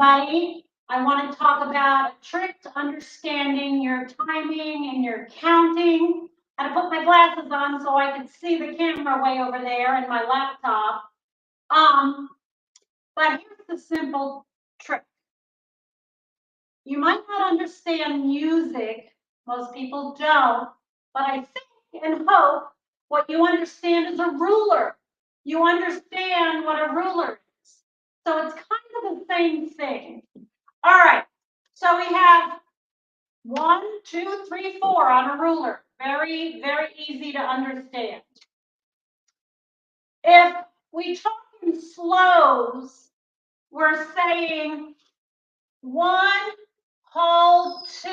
everybody. I want to talk about a trick to understanding your timing and your counting. I had to put my glasses on so I could see the camera way over there and my laptop. But here's the simple trick. You might not understand music, most people don't, but I think and hope what you understand is a ruler. You understand what a ruler is. So it's kind of the same thing. All right, so we have 1, 2, 3, 4 on a ruler. Very, very easy to understand. If we talk in slows, we're saying 1, hold 2,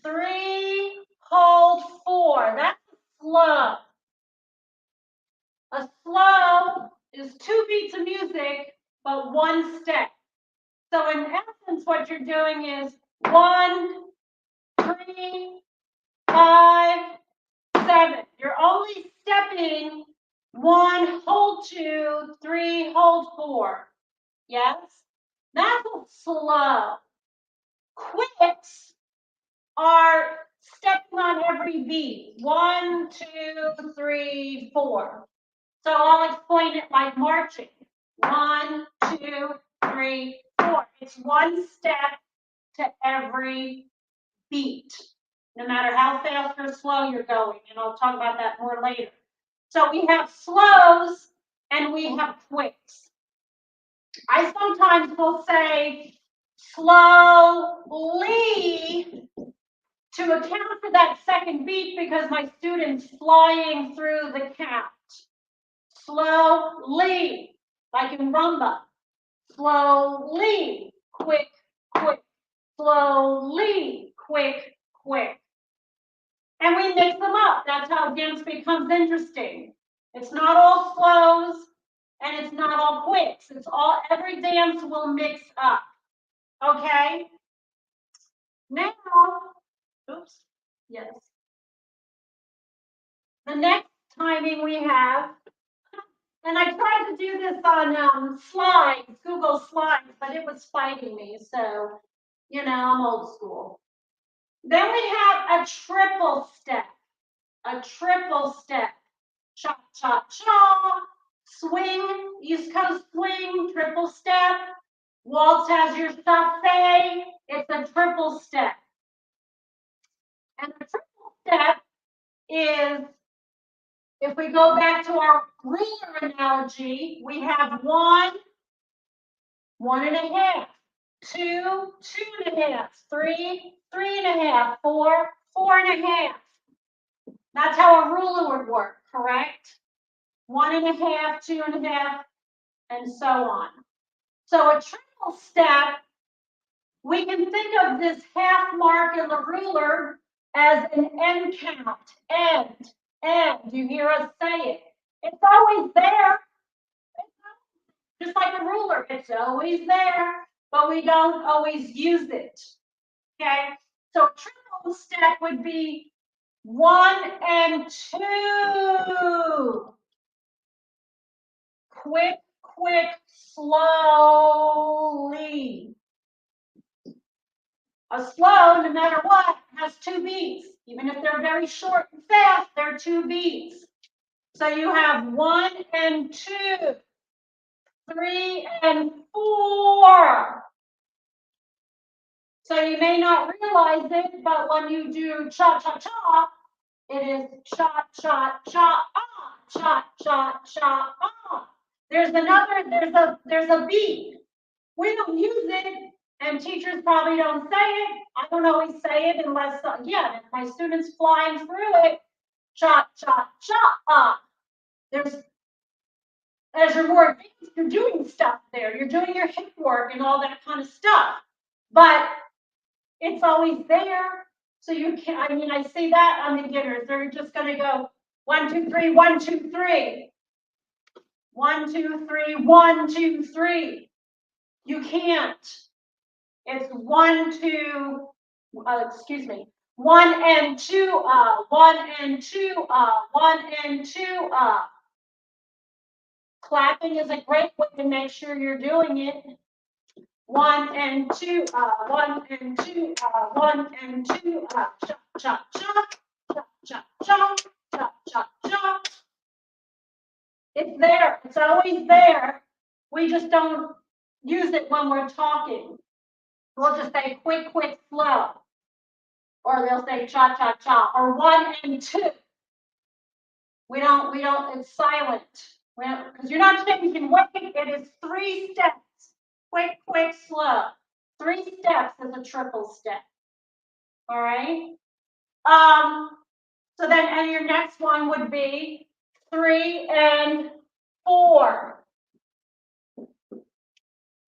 3, hold 4. That's a slow. A slow is 2 beats of music, but 1 step. So in essence, what you're doing is 1, 3, 5, 7. You're only stepping 1, hold 2, 3, hold 4. Yes? That's a slow. Quicks are stepping on every beat. 1, 2, 3, 4. So I'll explain it like marching. 1, 2, 3, 4. It's 1 step to every beat, no matter how fast or slow you're going. And I'll talk about that more later. So we have slows and we have quicks. I sometimes will say slowly to account for that second beat because my student's flying through the count. Slowly, like in rumba. Slowly, quick, quick. Slowly, quick, quick. And we mix them up. That's how dance becomes interesting. It's not all slows and it's not all quicks. It's all, every dance will mix up. Okay? Now, oops, yes. The next timing we have, and I tried to do this on slides, Google Slides, but it was fighting me. So, you know, I'm old school. Then we have a triple step. A triple step. Cha, cha, cha. Swing, East Coast swing, triple step. Waltz has your buffet. It's a triple step. And the triple step is, if we go back to our ruler analogy, we have 1, 1.5, 2, 2.5, 3, 3.5, 4, 4.5. That's how a ruler would work, correct? 1.5, 2.5, and so on. So a triple step, we can think of this half mark in the ruler as an end count. End. You hear us say it. It's always there. Just like a ruler, it's always there, but we don't always use it. Okay? So triple step would be 1 and 2. Quick, quick, slowly. A slow, no matter what, has 2 beats. Even if they're very short and fast, they're 2 beats. So you have 1 and 2, 3 and 4. So you may not realize it, but when you do cha cha cha, it is cha cha cha ah, cha cha cha ah. There's a beat. We don't use it, and teachers probably don't say it. I don't always say it unless, again, if my student's flying through it, cha cha cha ah. As you're more advanced, you're doing stuff there. You're doing your hip work and all that kind of stuff. But it's always there. So you can't, I mean, I see that on beginners. They're just going to go 1, 2, 3, 1, 2, 3. 1, 2, 3, 1, 2, 3. You can't. It's 1, 2, excuse me. 1 and 2, 1 and 2, 1 and 2, Clapping is a great way to make sure you're doing it. 1 and 2 1 and 2 1 and 2 chop, chop, chop, chop, chop, chop, chop, chop, chop. It's there. It's always there. We just don't use it when we're talking. We'll just say quick, quick, slow. Or they'll say cha, cha, cha. Or 1 and 2. We don't, it's silent. Because you're not changing weight. It is 3 steps. Quick, quick, slow. 3 steps is a triple step. All right. So then, and your next one would be 3 and 4.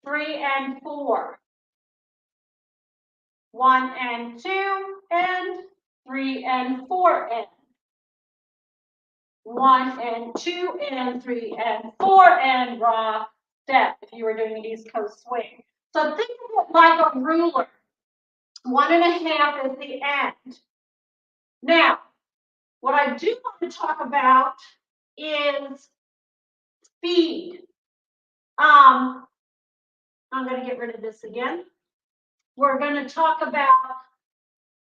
3 and 4. 1 and 2 and 3 and 4 and 1 and 2 and 3 and 4 and raw step if you were doing an East Coast swing. So think of it like a ruler. 1.5 is the end. Now, what I do want to talk about is speed. I'm going to get rid of this again. We're going to talk about,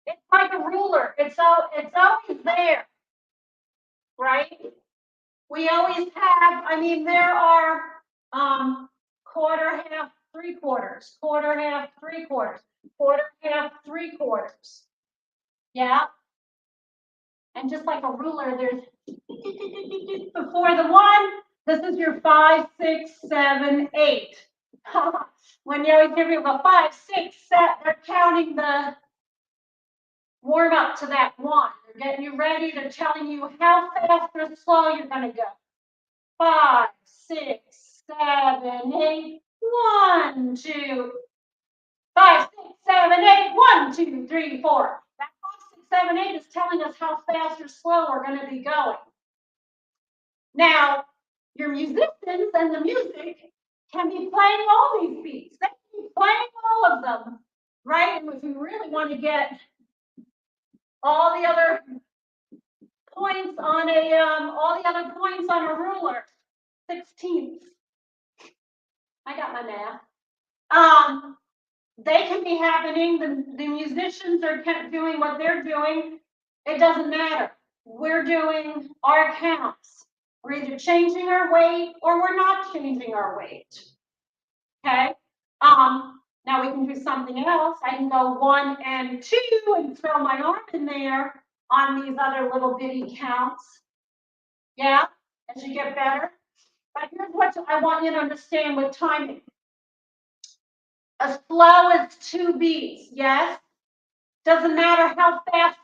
it's like a ruler. It's always there, right? We always have, I mean, there are quarter, half, 3/4, quarter, half, 3/4, quarter, half, 3/4. Yeah. And just like a ruler, there's before the 1, this is your 5, 6, 7, 8. When you always give you a 5, 6, 7, they're counting the warm up to that 1. They're getting you ready. They're telling you how fast or slow you're going to go. 5, 6, 7, 8, 1, 2, 5, 6, 7, 8, 1, 2, 3, 4. That 5, 6, 7, 8 is telling us how fast or slow we're going to be going. Now, your musicians and the music can be playing all these beats. They can be playing all of them, right? And if you really want to get all the other points on a ruler, 16ths. I got my math. They can be happening. The musicians are doing what they're doing. It doesn't matter. We're doing our counts. We're either changing our weight or we're not changing our weight. Okay. Now we can do something else. I can go 1 and 2 and throw my arm in there on these other little bitty counts. Yeah, as you get better. But here's what I want you to understand with timing. A slow is 2 beats, yes? Doesn't matter how fast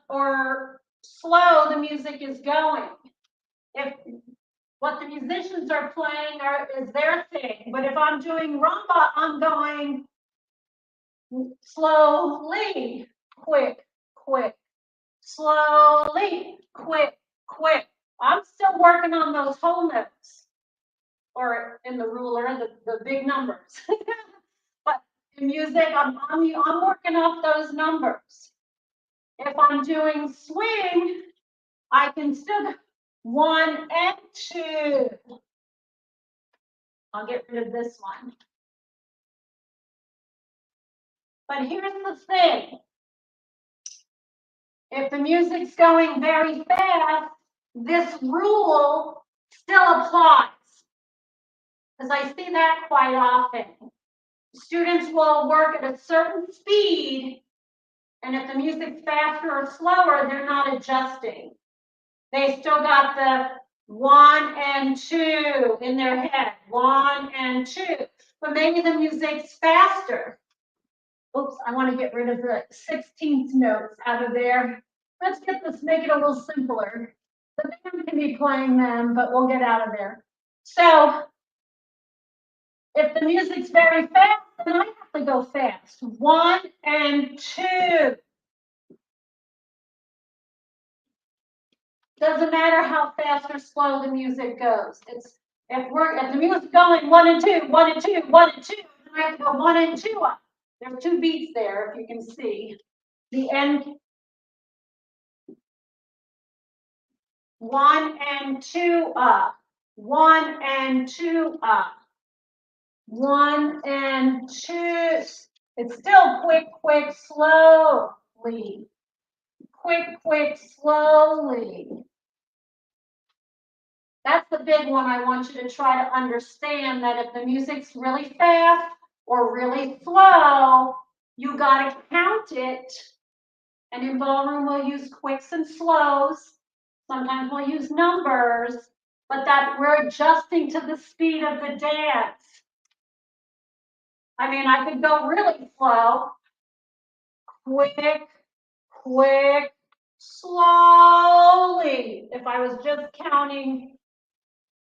or slow the music is going. If what the musicians are playing is their thing, but if I'm doing rumba, I'm going slowly, quick, quick, slowly, quick, quick. I'm still working on those whole notes, or in the ruler, the big numbers. But in music, I'm working off those numbers. If I'm doing swing, I can still 1 and 2. I'll get rid of this one. But here's the thing. If the music's going very fast, this rule still applies. Because I see that quite often. Students will work at a certain speed, and if the music's faster or slower, they're not adjusting. They still got the 1 and 2 in their head, 1 and 2. But maybe the music's faster. Oops, I want to get rid of the 16th notes out of there. Let's get this, make it a little simpler. The band can be playing them, but we'll get out of there. So if the music's very fast, then I have to go fast. 1 and 2. Doesn't matter how fast or slow the music goes. It's if the music's going 1 and 2, 1 and 2, 1 and 2, then I have to go 1 and 2 up. There's 2 beats there, if you can see. The end. 1 and 2 up. 1 and 2 up. 1 and 2. It's still quick, quick, slowly. Quick, quick, slowly. That's the big one I want you to try to understand, that if the music's really fast or really slow, you got to count it. And in ballroom, we'll use quicks and slows. Sometimes we'll use numbers, but that we're adjusting to the speed of the dance. I mean, I could go really slow. Quick, quick, slowly. If I was just counting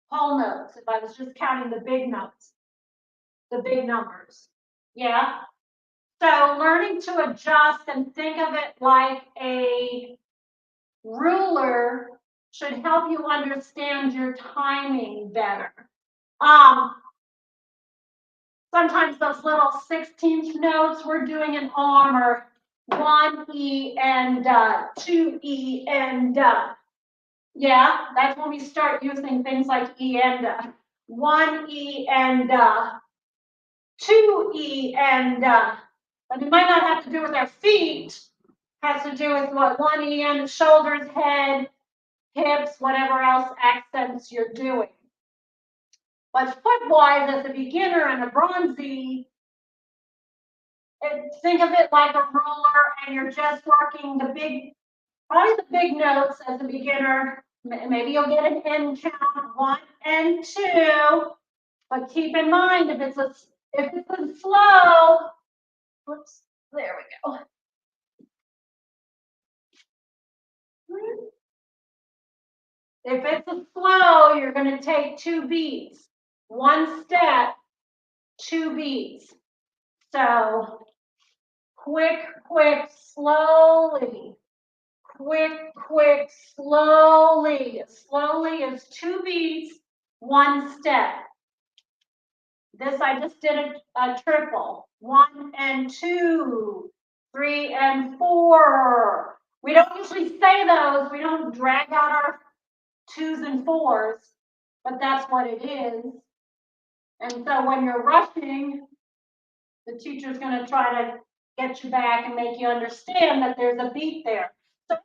whole notes, if I was just counting the big notes, the big numbers. Yeah. So learning to adjust and think of it like a ruler should help you understand your timing better. Sometimes those little 16th notes, we're doing an arm or 1E and 2E and yeah, that's when we start using things like E and 1E and 2E and but it might not have to do with our feet. It has to do with what 1E and shoulders, head, hips, whatever else accents you're doing. But foot-wise, as a beginner and a bronzy, think of it like a ruler, and you're just working the big, probably the big notes as a beginner. Maybe you'll get an end count, 1 and 2. But keep in mind, if it's a slow, whoops, there we go. If it's a slow, you're going to take 2 beats, 1 step, 2 beats. So quick, quick, slowly. Quick, quick, slowly. Slowly is 2 beats, 1 step. This I just did a triple. 1 and 2, 3 and 4. We don't usually say those. We don't drag out our 2s and 4s, but that's what it is. And so when you're rushing, the teacher's going to try to get you back and make you understand that there's a beat there. So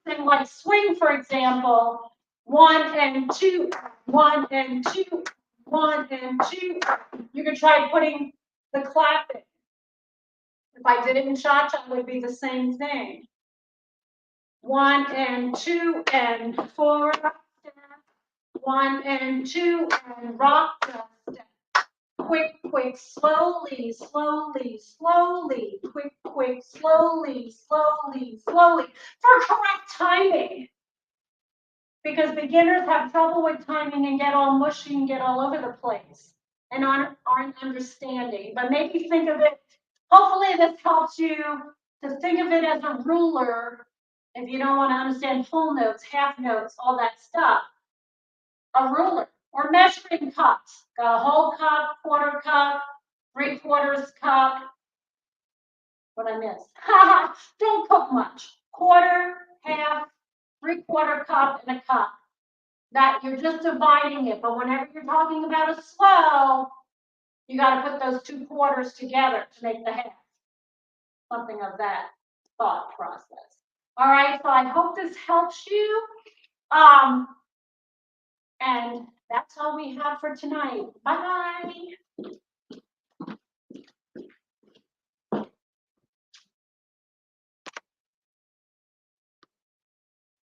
practicing like swing, for example, 1 and 2, 1 and 2, 1 and 2. You could try putting the clapping. If I did it in cha-cha, it would be the same thing. 1 and 2 and 4 step. 1 and 2 and rock step. Quick, quick, slowly, slowly, slowly. Quick, quick, slowly, slowly, slowly. For correct timing. Because beginners have trouble with timing and get all mushy and get all over the place and aren't understanding. But maybe think of it, hopefully this helps you to think of it as a ruler if you don't want to understand full notes, half notes, all that stuff. A ruler or measuring cups. Got a whole cup, quarter cup, 3/4 cup. What I missed? Don't cook much. Quarter, half, 3/4 cup, and a cup. That you're just dividing it. But whenever you're talking about a slow, you got to put those 2 quarters together to make the half. Something of that thought process. All right, so I hope this helps you. And that's all we have for tonight. Bye.